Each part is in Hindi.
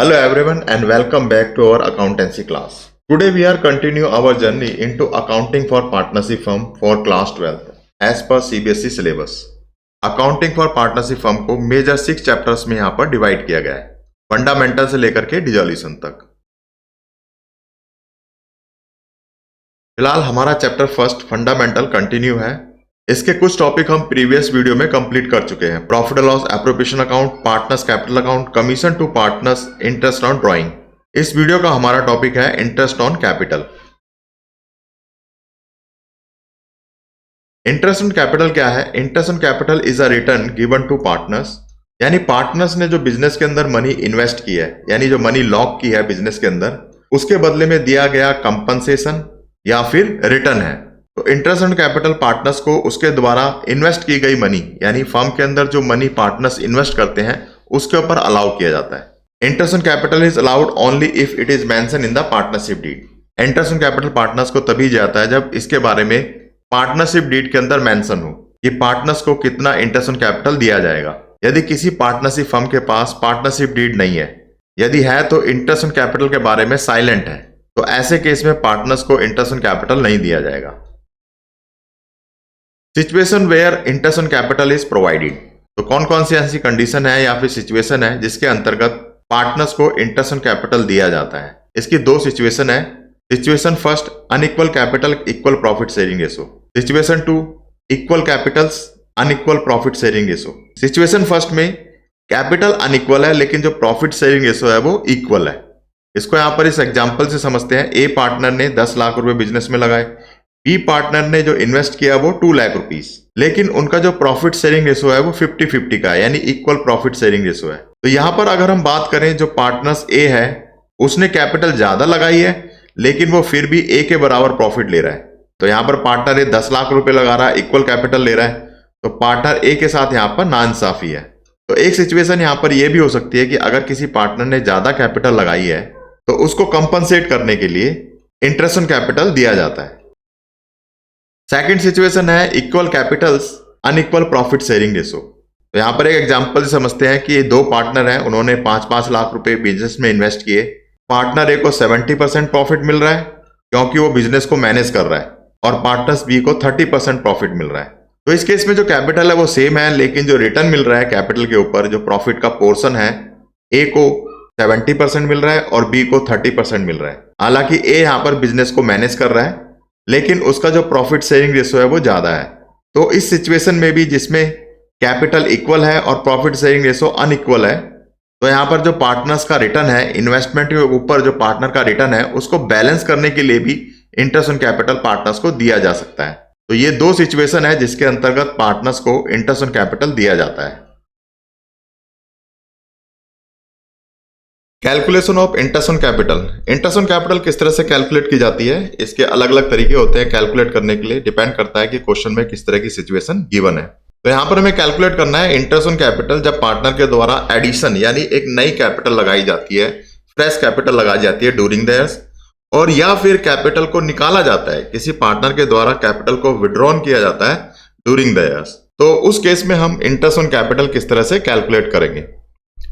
Hello everyone and welcome back to our accountancy class. Today we are continue our journey into accounting for partnership firm for class 12th as per CBSE syllabus. Accounting for partnership firm को मेजर 6 चैप्टर्स में यहाँ पर डिवाइड किया गया है, फंडामेंटल से लेकर के डिसोल्यूशन तक। फिलहाल हमारा चैप्टर फर्स्ट फंडामेंटल कंटिन्यू है। इसके कुछ टॉपिक हम प्रीवियस वीडियो में कंप्लीट कर चुके हैं। Profit and loss, appropriation account, partners capital account, commission to partners, interest on drawing. इस वीडियो का हमारा टॉपिक है interest on capital. Interest on capital क्या है? Interest on capital is a return given to partners, यानी पार्टनर्स ने जो बिजनेस के अंदर मनी इन्वेस्ट की है, यानी जो मनी लॉक की है बिजनेस के अंदर, उसके बदले में दिया गया कंपनसेशन या फिर रिटर्न है। तो इंटरेस्ट ऑन कैपिटल पार्टनर्स को उसके द्वारा इन्वेस्ट की गई मनी, यानी फर्म के अंदर जो मनी पार्टनर्स इन्वेस्ट करते हैं उसके ऊपर अलाउ किया जाता है। Interest on capital is allowed only if it is mention in the partnership deed. Interest on capital partners को तभी जाता है जब इसके बारे में पार्टनरशिप डीड के अंदर मेंशन हो कि पार्टनर्स को कितना इंटरेस्ट ऑन कैपिटल दिया जाएगा। यदि किसी पार्टनरशिप फर्म के पास पार्टनरशिप डीड नहीं है, यदि है तो इंटरेस्ट ऑन कैपिटल के बारे में साइलेंट है, तो ऐसे केस में पार्टनर्स को इंटरेस्ट ऑन कैपिटल नहीं दिया जाएगा। Situation where interest on capital is provided, तो कौन कौन सी ऐसी कंडीशन है या फिर सिचुएशन है जिसके अंतर्गत पार्टनर्स को इंटरेस्ट ऑन कैपिटल दिया जाता है? इसकी दो सिचुएशन है। Situation first, unequal capital equal profit sharing ratio. Situation two, equal capitals unequal profit sharing ratio. Situation first में कैपिटल अनइक्वल है लेकिन जो प्रॉफिट शेयरिंग रेशो है वो इक्वल है। इसको यहां पर इस एग्जांपल से समझते हैं। ए पार्टनर ने 10 लाख रुपए बिजनेस में लगाए, बी पार्टनर ने जो इन्वेस्ट किया वो 2 लाख रुपीस, लेकिन उनका जो प्रॉफिट शेयरिंग रेशो है वो 50-50 का है, यानी इक्वल प्रॉफिट शेयरिंग रेशो है। तो यहां पर अगर हम बात करें, जो पार्टनर्स ए है उसने कैपिटल ज्यादा लगाई है लेकिन वो फिर भी ए के बराबर प्रॉफिट ले रहा है। तो यहां पर पार्टनर ए 10 लाख रुपए लगा रहा है, इक्वल कैपिटल ले रहा है, तो पार्टनर ए के साथ यहां पर नाइंसाफी है। तो एक सिचुएशन यहां पर यह भी हो सकती है कि अगर किसी पार्टनर ने ज्यादा कैपिटल लगाई है तो उसको कंपनसेट करने के लिए इंटरेस्ट ऑन कैपिटल दिया जाता है। सेकंड सिचुएशन है equal capitals unequal profit sharing ratio. तो यहां पर एक एग्जांपल से समझते हैं कि दो पार्टनर हैं, उन्होंने 5-5 लाख रुपए बिजनेस में इन्वेस्ट किए। पार्टनर ए को 70% प्रॉफिट मिल रहा है क्योंकि वो बिजनेस को मैनेज कर रहा है, और पार्टनर्स बी को 30% प्रॉफिट मिल रहा है। तो इस केस में जो कैपिटल है वो सेम है, लेकिन जो रिटर्न मिल रहा है कैपिटल के ऊपर, जो प्रॉफिट का पोर्शन है, ए को 70% मिल रहा है और बी को 30% मिल रहा है। हालांकि ए यहां पर बिजनेस को मैनेज कर रहा है लेकिन उसका जो प्रॉफिट शेयरिंग रेशो है वो ज्यादा है। तो इस सिचुएशन में भी जिसमें कैपिटल इक्वल है और प्रॉफिट शेयरिंग रेशो अनइक्वल है, तो यहां पर जो पार्टनर्स का रिटर्न है, इन्वेस्टमेंट के ऊपर जो पार्टनर का रिटर्न है, उसको बैलेंस करने के लिए भी इंटरेस्ट ऑन कैपिटल पार्टनर्स को दिया जा सकता है। तो ये दो सिचुएशन है जिसके अंतर्गत पार्टनर्स को इंटरेस्ट ऑन कैपिटल दिया जाता है। Calculation of interest on capital. Interest on capital किस तरह से कैलकुलेट की जाती है? इसके अलग अलग तरीके होते हैं कैलकुलेट करने के लिए, डिपेंड करता है कि क्वेश्चन में किस तरह की सिचुएशन गिवन है। तो यहां पर हमें कैलकुलेट करना है इंटरेस्ट ऑन कैपिटल जब पार्टनर के द्वारा एडिशन, यानी एक नई कैपिटल लगाई जाती है, फ्रेश कैपिटल लगाई जाती है ड्यूरिंग द ईयर्स, और या फिर कैपिटल को निकाला जाता है, किसी पार्टनर के द्वारा कैपिटल को विड्रॉन किया जाता है ड्यूरिंग द ईयर्स। तो उस केस में हम इंटरेस्ट ऑन कैपिटल किस तरह से कैलकुलेट करेंगे,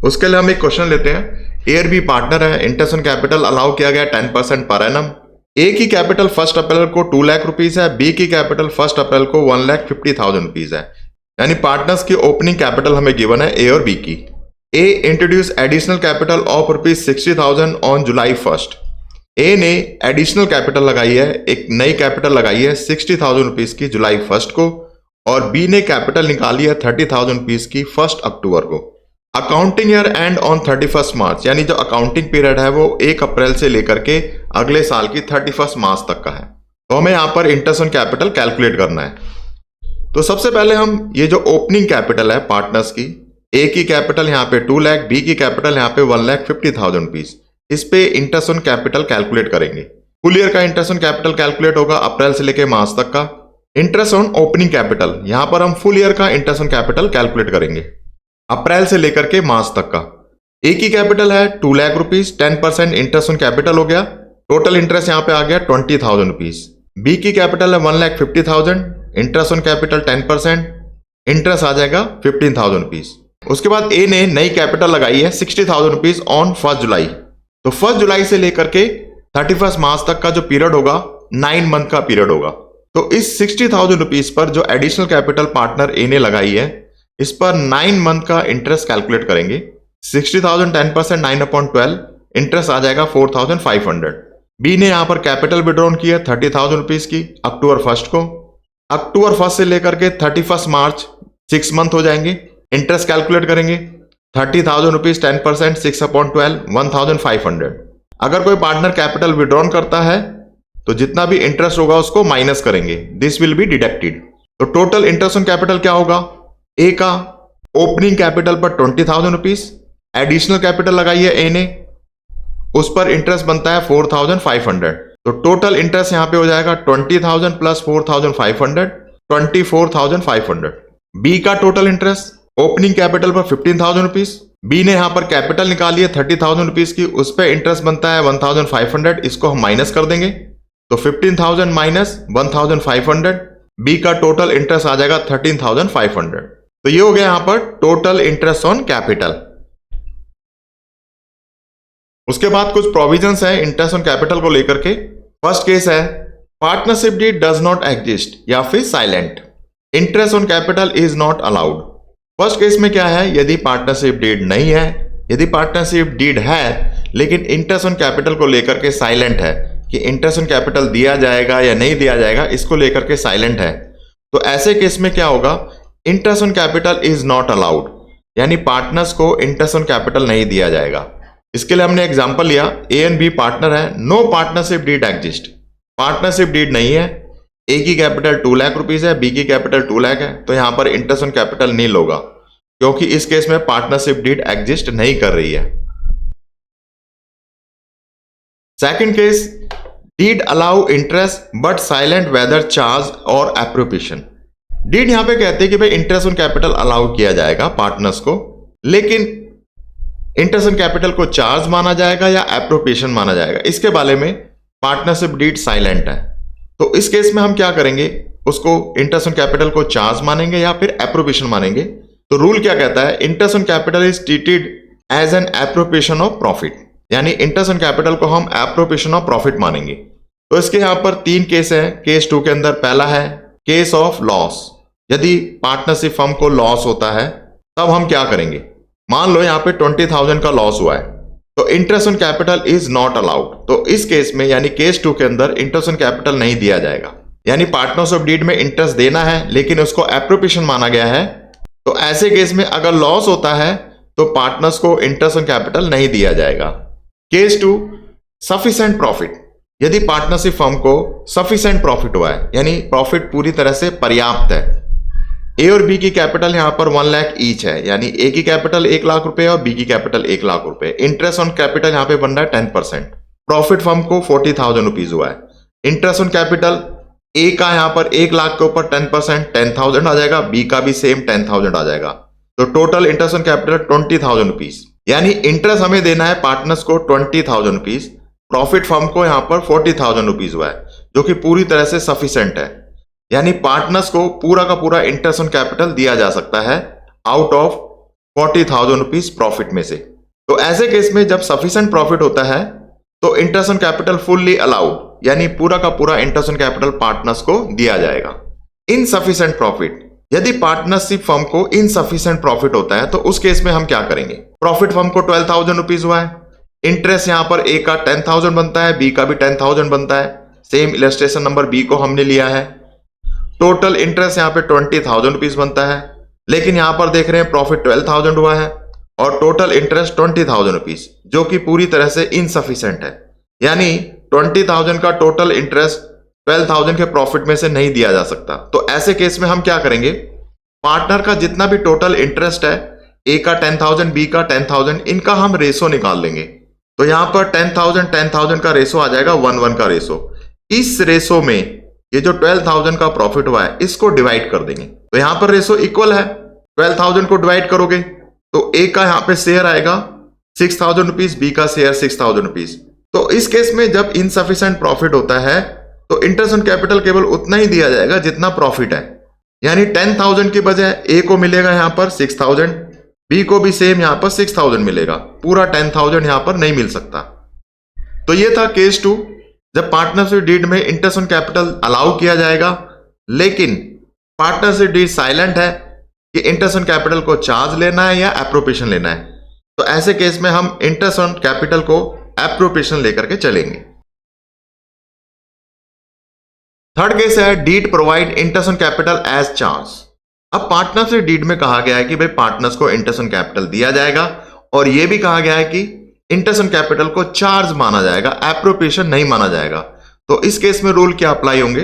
उसके लिए हम एक क्वेश्चन लेते हैं। ए और बी पार्टनर है, इंटरेस्ट ऑन कैपिटल अलाउ किया गया 10% पर एनम। ए की कैपिटल 1 अप्रैल को 2 लाख रुपीस है, बी की कैपिटल 1 अप्रैल को 1,50,000 रुपीस है, यानी पार्टनर्स की ओपनिंग कैपिटल हमें गिवन है ए और बी की। A introduce additional capital of rupees 60,000 on July 1। ए ने एडिशनल कैपिटल लगाई है, एक नई कैपिटल लगाई है 60,000 रुपीज की जुलाई 1 को, और बी ने कैपिटल निकाली है 30,000 रुपीज की 1 अक्टूबर को। अकाउंटिंग ईयर एंड ऑन 31 मार्च, यानी जो अकाउंटिंग पीरियड है वो 1 अप्रैल से लेकर के अगले साल की 31 मार्च तक का है। तो हमें यहां पर इंटरेस्ट ऑन कैपिटल कैलकुलेट करना है। तो सबसे पहले हम ये जो ओपनिंग कैपिटल है पार्टनर्स की, ए की कैपिटल यहाँ पे 2 लाख, बी की कैपिटल यहाँ पे 1,50,000 रुपीज, इस पे इंटरेस्ट ऑन कैपिटल कैलकुलेट करेंगे। फुल ईयर का इंटरेस्ट ऑन कैपिटल कैलकुलेट होगा अप्रैल से लेकर मार्च तक का। इंटरेस्ट ऑन ओपनिंग कैपिटल, यहां पर हम फुल ईयर का इंटरेस्ट ऑन कैपिटल कैलकुलेट करेंगे अप्रैल से लेकर के मार्च तक का। ए की कैपिटल है 2 lakh rupees, 10% interest on capital हो गया, टोटल इंटरेस्ट यहां पे आ गया 20,000 रुपीज। बी की कैपिटल है 1,50,000, इंटरेस्ट ऑन कैपिटल 10%, इंटरेस्ट आ जाएगा 15,000 रुपीज। उसके बाद ए ने नई कैपिटल लगाई है 60,000 रुपीज ऑन 1 जुलाई। तो 1 जुलाई से लेकर के 31 मार्च तक का जो पीरियड होगा 9 मंथ का पीरियड होगा। तो इस 60,000 रुपीज पर जो एडिशनल कैपिटल पार्टनर ए ने लगाई है इस पर 9 मंथ का इंटरेस्ट कैलकुलेट करेंगे। 60,000 10% 9/12 इंटरेस्ट आ जाएगा 4,500। बी ने यहां पर कैपिटल विड्रॉन की है 30,000 रुपीज की अक्टूबर 1 को। अक्टूबर 1 से लेकर के 31 मार्च 6 मंथ हो जाएंगे। इंटरेस्ट कैलकुलेट करेंगे 30,000 रुपीज 10% 6/12 1,500। अगर कोई पार्टनर कैपिटल विड्रॉन करता है तो जितना भी इंटरेस्ट होगा उसको माइनस करेंगे, दिस विल बी डिडक्टेड। तो टोटल इंटरेस्ट ऑन कैपिटल क्या होगा? ए का ओपनिंग कैपिटल पर 20,000 रुपीज, एडिशनल कैपिटल लगाई है ए ने, उस पर इंटरेस्ट बनता है 4,500। तो टोटल इंटरेस्ट यहां पे हो जाएगा 20,000 प्लस 4,500 24,500। बी का टोटल इंटरेस्ट ओपनिंग कैपिटल पर 15,000 रुपीज, बी ने यहां पर कैपिटल निकाली है 30,000 रुपीज की, उस पर इंटरेस्ट बनता है 1,500, इसको हम माइनस कर देंगे। तो 15,000 माइनस 1,500, बी का टोटल इंटरेस्ट आ जाएगा 13,500। तो ये हो गया यहां पर टोटल इंटरेस्ट ऑन कैपिटल। उसके बाद कुछ प्रोविजंस है इंटरेस्ट ऑन कैपिटल को लेकर के। फर्स्ट केस है partnership deed does not exist या फिर silent, interest on capital is not allowed. First case में क्या है, यदि पार्टनरशिप डीड नहीं है, यदि पार्टनरशिप डीड है लेकिन इंटरेस्ट ऑन कैपिटल को लेकर के साइलेंट है कि इंटरेस्ट ऑन कैपिटल दिया जाएगा या नहीं दिया जाएगा, इसको लेकर के साइलेंट है, तो ऐसे केस में क्या होगा, interest on capital is not allowed, यानी पार्टनर्स को इंटरेस्ट ऑन कैपिटल नहीं दिया जाएगा। इसके लिए हमने एग्जांपल लिया, ए एंड बी पार्टनर है, no partnership deed exist, partnership deed नहीं है, ए की कैपिटल 2 लाख रुपीज है, बी की कैपिटल 2 लाख है, तो यहां पर इंटरेस्ट ऑन कैपिटल नील होगा क्योंकि इस केस में पार्टनरशिप डीड एग्जिस्ट नहीं कर रही है। Second case, deed allow interest but silent whether charge और एप्रोप्रिएशन। डीड यहां पे कहते हैं कि भाई इंटरेस्ट ऑन कैपिटल अलाउ किया जाएगा पार्टनर्स को, लेकिन इंटरेस्ट ऑन कैपिटल को चार्ज माना जाएगा या एप्रोप्रिएशन माना जाएगा, इसके बारे में पार्टनरशिप डीड साइलेंट है। तो इस केस में हम क्या करेंगे, उसको इंटरेस्ट ऑन कैपिटल को चार्ज मानेंगे या फिर एप्रोप्रिएशन मानेंगे। तो रूल क्या कहता है, interest on capital is treated as an appropriation of profit, यानी इंटरेस्ट ऑन कैपिटल को हम एप्रोप्रिएशन ऑफ प्रॉफिट मानेंगे। तो इसके यहां पर 3 केस है। केस 2 के अंदर पहला है केस ऑफ लॉस, यदि पार्टनरशिप फर्म को लॉस होता है तब हम क्या करेंगे, मान लो यहां पे 20,000 का लॉस हुआ है, तो interest on capital is not allowed. तो इस केस में यानी केस 2 के अंदर इंटरेस्ट ऑन कैपिटल नहीं दिया जाएगा, यानी पार्टनर्स ऑफ डीड में इंटरेस्ट देना है लेकिन उसको एप्रोप्रिएशन माना गया है। तो ऐसे केस में अगर लॉस होता है तो पार्टनर्स को इंटरेस्ट ऑन कैपिटल नहीं दिया जाएगा। केस 2, सफिशिएंट प्रॉफिट, यदि पार्टनरशिप फर्म को सफिशिएंट प्रॉफिट हुआ है, यानी प्रॉफिट पूरी तरह से पर्याप्त है। ए और बी की कैपिटल यहां पर 1 लाख ईच है, यानी ए की कैपिटल 1 लाख रुपए और बी की कैपिटल 1 लाख रुपए। इंटरेस्ट ऑन कैपिटल यहां पे बन रहा है 10%। प्रॉफिट फर्म को 40,000 रुपीज हुआ है। इंटरेस्ट ऑन कैपिटल ए का यहां पर 1 लाख के ऊपर 10% 10,000 आ जाएगा, बी का भी सेम 10,000 आ जाएगा। तो total interest on capital 20,000 rupees, यानी इंटरेस्ट हमें देना है पार्टनर्स को 20,000 रुपीज, प्रॉफिट फर्म को यहां पर 40,000 रुपीज हुआ है, जो कि पूरी तरह से सफिशिएंट है, यानी पार्टनर्स को पूरा का पूरा इंटरेस्ट ऑन कैपिटल दिया जा सकता है आउट ऑफ 40,000 रुपीज प्रॉफिट में से। तो ऐसे केस में जब सफिशिएंट प्रॉफिट होता है तो interest on capital fully allowed, यानी पूरा का पूरा इंटरेस्ट ऑन कैपिटल पार्टनर्स को दिया जाएगा। इनसफिशिएंट प्रॉफिट, यदि पार्टनरशिप फर्म को इनसफिशिएंट प्रॉफिट होता है तो उस केस में हम क्या करेंगे, प्रॉफिट फर्म को 12,000 रुपीज हुआ है, इंटरेस्ट यहां पर ए का 10,000 बनता है, बी का भी 10,000 बनता है, सेम इलस्ट्रेशन नंबर बी को हमने लिया है। टोटल इंटरेस्ट यहां पे 20,000 रुपीज बनता है, लेकिन यहां पर देख रहे हैं प्रॉफिट 12,000 हुआ है और टोटल इंटरेस्ट 20,000 रुपीज, जो कि पूरी तरह से इनसफिशिएंट है, यानी 20,000 का टोटल इंटरेस्ट 12,000 के प्रॉफिट में से नहीं दिया जा सकता। तो ऐसे केस में हम क्या करेंगे, पार्टनर का जितना भी टोटल इंटरेस्ट है, ए का 10,000 बी का 10,000, इनका हम रेशो निकाल लेंगे। तो यहां पर 10,000 का रेशो आ जाएगा 1:1 का रेशो। इस रेशो में ये जो 12,000 का प्रॉफिट हुआ है इसको डिवाइड कर देंगे, तो यहां पर रेशो इक्वल है, 12,000 को डिवाइड करोगे तो ए का यहां पे शेयर आएगा 6,000 रुपीज, बी का शेयर 6,000 रुपीज। तो इस केस में जब इनसफिशिएंट प्रॉफिट होता है तो इंटरेस्ट ऑन कैपिटल केवल उतना ही दिया जाएगा जितना प्रॉफिट है, यानी 10,000 की बजाय ए को मिलेगा यहां पर 6,000, बी को भी सेम यहां पर 6000 मिलेगा, पूरा 10,000 यहां पर नहीं मिल सकता। तो ये था केस 2, जब पार्टनरशिप डीड में इंटरेस्ट ऑन कैपिटल अलाउ किया जाएगा, लेकिन पार्टनरशिप डीड साइलेंट है कि इंटरेस्ट ऑन कैपिटल को चार्ज लेना है या एप्रोप्रिएशन लेना है। तो ऐसे केस में हम इंटरेस्ट ऑन कैपिटल को एप्रोप्रिएशन लेकर के चलेंगे। थर्ड केस है deed provide interest on capital as charge. अब पार्टनरशिप डीड में कहा गया है कि भाई पार्टनर्स को इंटरेस्ट ऑन कैपिटल दिया जाएगा, और यह भी कहा गया है कि इंटरेस्ट ऑन कैपिटल को चार्ज माना जाएगा, एप्रोप्रिएशन नहीं माना जाएगा। तो इस केस में रूल क्या अप्लाई होंगे?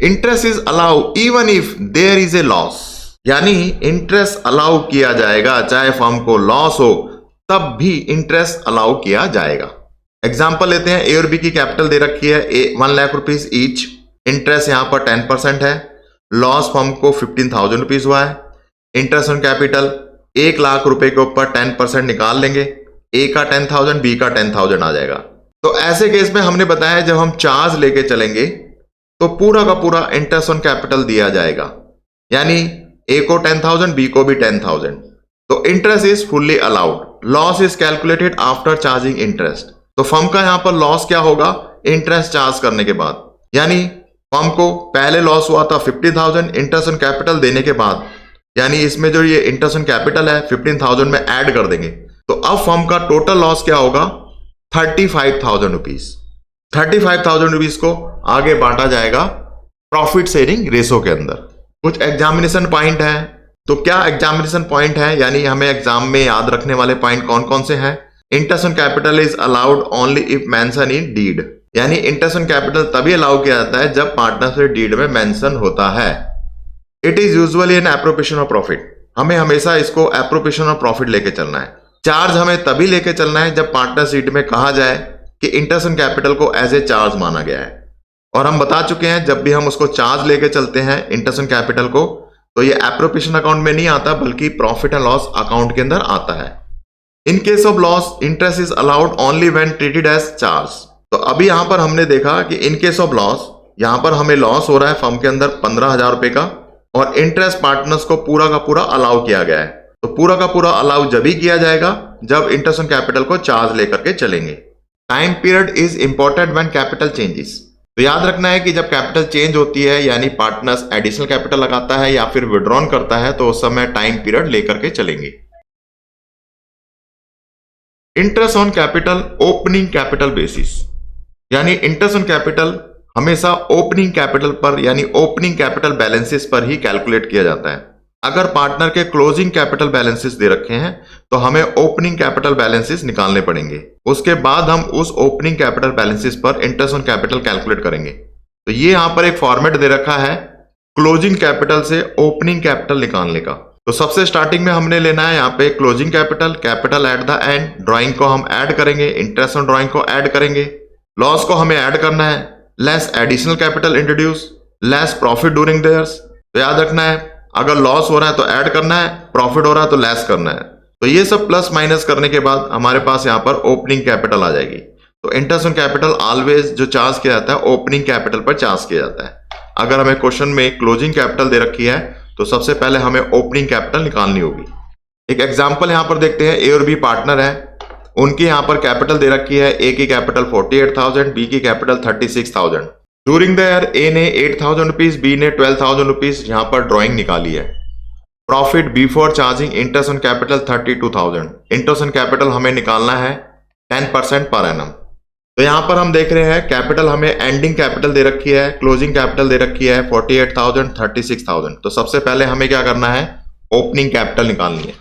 Interest is allow even if there is a loss, यानी इंटरेस्ट अलाउ किया जाएगा चाहे फर्म को लॉस हो, तब भी इंटरेस्ट अलाउ किया जाएगा। एग्जाम्पल लेते हैं, ए और बी की कैपिटल दे रखी है 1 लाख रुपीज ईच, इंटरेस्ट यहां पर 10% है, लॉस फर्म को 15,000 रुपीज हुआ है। इंटरेस्ट ऑन कैपिटल 1 लाख रुपए के ऊपर 10% निकाल लेंगे, ए का 10,000 बी का 10,000 आ जाएगा। तो ऐसे केस में हमने बताया जब हम चार्ज लेके चलेंगे तो पूरा का पूरा इंटरेस्ट ऑन कैपिटल दिया जाएगा, यानी ए को 10,000 बी को भी 10,000। तो interest is fully allowed. Loss is calculated after charging interest. तो फर्म का यहां पर लॉस क्या होगा? इंटरेस्ट चार्ज करने के बाद, यानी फर्म को पहले लॉस हुआ था 50,000 इंटरेस्ट ऑन कैपिटल देने के बाद, यानी इसमें जो ये इंटरेस्ट ऑन कैपिटल है 15,000 में ऐड कर देंगे, तो अब फर्म का टोटल लॉस क्या होगा? 35,000 रुपीज। 35,000 रुपीज को आगे बांटा जाएगा प्रॉफिट शेयरिंग रेशो के अंदर। कुछ एग्जामिनेशन पॉइंट है, तो क्या एग्जामिनेशन पॉइंट है, यानी हमें एग्जाम में याद रखने वाले पॉइंट कौन कौन से हैं? Interest on capital is allowed only if mention in deed, यानी इंटरेस्ट ऑन कैपिटल तभी अलाउ किया जाता है जब पार्टनरशिप डीड में मेंशन होता है। It is usually an appropriation of profit, हमें हमेशा इसको एप्रोप्रिएशन ऑफ प्रॉफिट लेके चलना है। चार्ज हमें तभी लेके चलना है जब पार्टनरशिप में कहा जाए कि इंटरेस्ट ऑन कैपिटल को एज ए चार्ज माना गया है। और हम बता चुके हैं जब भी हम उसको चार्ज लेके चलते हैं इंटरेस्ट ऑन कैपिटल को, तो ये एप्रोप्रिएशन अकाउंट में नहीं आता बल्कि प्रॉफिट एंड लॉस अकाउंट के अंदर आता है। In case of loss interest is allowed only when treated as charge. तो अभी यहां पर हमने देखा कि इन केस ऑफ लॉस, यहां पर हमें लॉस हो रहा है फर्म के अंदर 15,000 रुपए का, और इंटरेस्ट पार्टनर्स को पूरा का पूरा अलाउ किया गया है। तो पूरा का पूरा अलाउ जब ही किया जाएगा जब इंटरेस्ट ऑन कैपिटल को चार्ज लेकर के चलेंगे। Time period is important when capital changes. तो याद रखना है कि जब कैपिटल चेंज होती है, यानी पार्टनर्स एडिशनल कैपिटल लगाता है या फिर विड्रॉन करता है, तो उस समय टाइम पीरियड लेकर के चलेंगे। Interest on capital opening capital basis, यानी इंटरेस्ट ऑन कैपिटल हमेशा ओपनिंग कैपिटल पर यानी ओपनिंग कैपिटल बैलेंसेस पर ही कैलकुलेट किया जाता है। अगर पार्टनर के क्लोजिंग कैपिटल बैलेंसेस दे रखे हैं तो हमें ओपनिंग कैपिटल बैलेंसेस निकालने पड़ेंगे, उसके बाद हम उस ओपनिंग कैपिटल बैलेंसेस पर इंटरेस्ट ऑन कैपिटल कैलकुलेट करेंगे। तो ये यहां पर एक फॉर्मेट दे रखा है क्लोजिंग कैपिटल से ओपनिंग कैपिटल निकालने का। तो सबसे स्टार्टिंग में हमने लेना है यहाँ पे closing capital, capital at the end, drawing को हम ऐड करेंगे, इंटरेस्ट ऑन ड्राइंग को ऐड करेंगे, लॉस को हमें ऐड करना है, less additional capital introduce, less profit during the years. तो याद रखना है अगर लॉस हो रहा है तो ऐड करना है, प्रॉफिट हो रहा है तो लेस करना है। तो ये सब प्लस माइनस करने के बाद हमारे पास यहाँ पर ओपनिंग कैपिटल आ जाएगी। तो इंटरेस्ट ऑन कैपिटल ऑलवेज जो चार्ज किया जाता है ओपनिंग कैपिटल पर चार्ज किया जाता है। अगर हमें क्वेश्चन में क्लोजिंग कैपिटल दे रखी है तो सबसे पहले हमें ओपनिंग कैपिटल निकालनी होगी। एक एग्जांपल यहां पर देखते हैं, ए और बी पार्टनर है, उनकी यहां पर कैपिटल दे रखी है, ए की कैपिटल 48,000, बी की कैपिटल 36,000। ड्यूरिंग द ईयर ए ने 8,000 रुपीज, बी ने 12,000 रुपीज यहां पर ड्रॉइंग निकाली है। Profit before charging interest on capital 32,000। Interest on capital हमें निकालना है 10% पर एनम। तो यहां पर हम देख रहे हैं कैपिटल हमें एंडिंग कैपिटल दे रखी है, क्लोजिंग कैपिटल दे रखी है 48,000, 36,000। तो सबसे पहले हमें क्या करना है, ओपनिंग कैपिटल निकालनी है।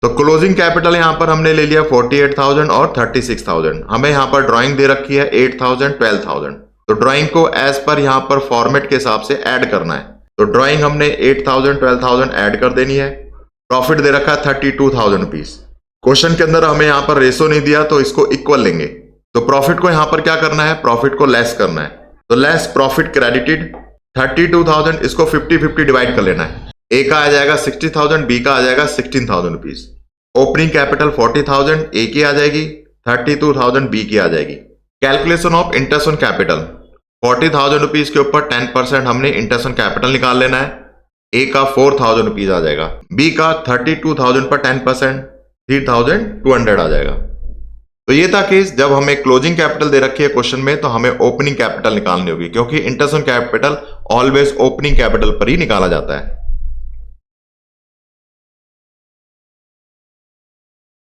तो क्लोजिंग कैपिटल यहां पर हमने ले लिया 48,000 और 36,000। हमें यहां पर ड्राइंग दे रखी है 8,000, 12,000। तो ड्राइंग को एज पर यहां पर फॉर्मेट के हिसाब से ऐड करना है। तो ड्राइंग हमने 8,000, 12,000 ऐड कर देनी है। प्रॉफिट दे रखा है 32,000 रुपीज। क्वेश्चन के अंदर हमें यहां पर रेशो नहीं दिया तो इसको इक्वल लेंगे। तो प्रॉफिट को यहां पर क्या करना है, प्रॉफिट को लेस करना है। तो लेस प्रॉफिट क्रेडिटेड 32,000, इसको 50-50 डिवाइड कर लेना है। ए का आ जाएगा 60,000, बी का आ जाएगा 16,000 रुपीज। ओपनिंग कैपिटल 40,000 ए की आ जाएगी, 32,000 बी की आ जाएगी। Calculation of interest on capital 40,000 rupees के ऊपर 10% हमने इंटरेस्ट ऑन कैपिटल निकाल लेना है। ए का 4000 रुपीज आ जाएगा, बी का 32,000 पर 10% 3200 आ जाएगा। तो ये था केस, जब हमें क्लोजिंग कैपिटल दे रखी है क्वेश्चन में तो हमें ओपनिंग कैपिटल निकालनी होगी, क्योंकि interest on capital always opening capital पर ही निकाला जाता है।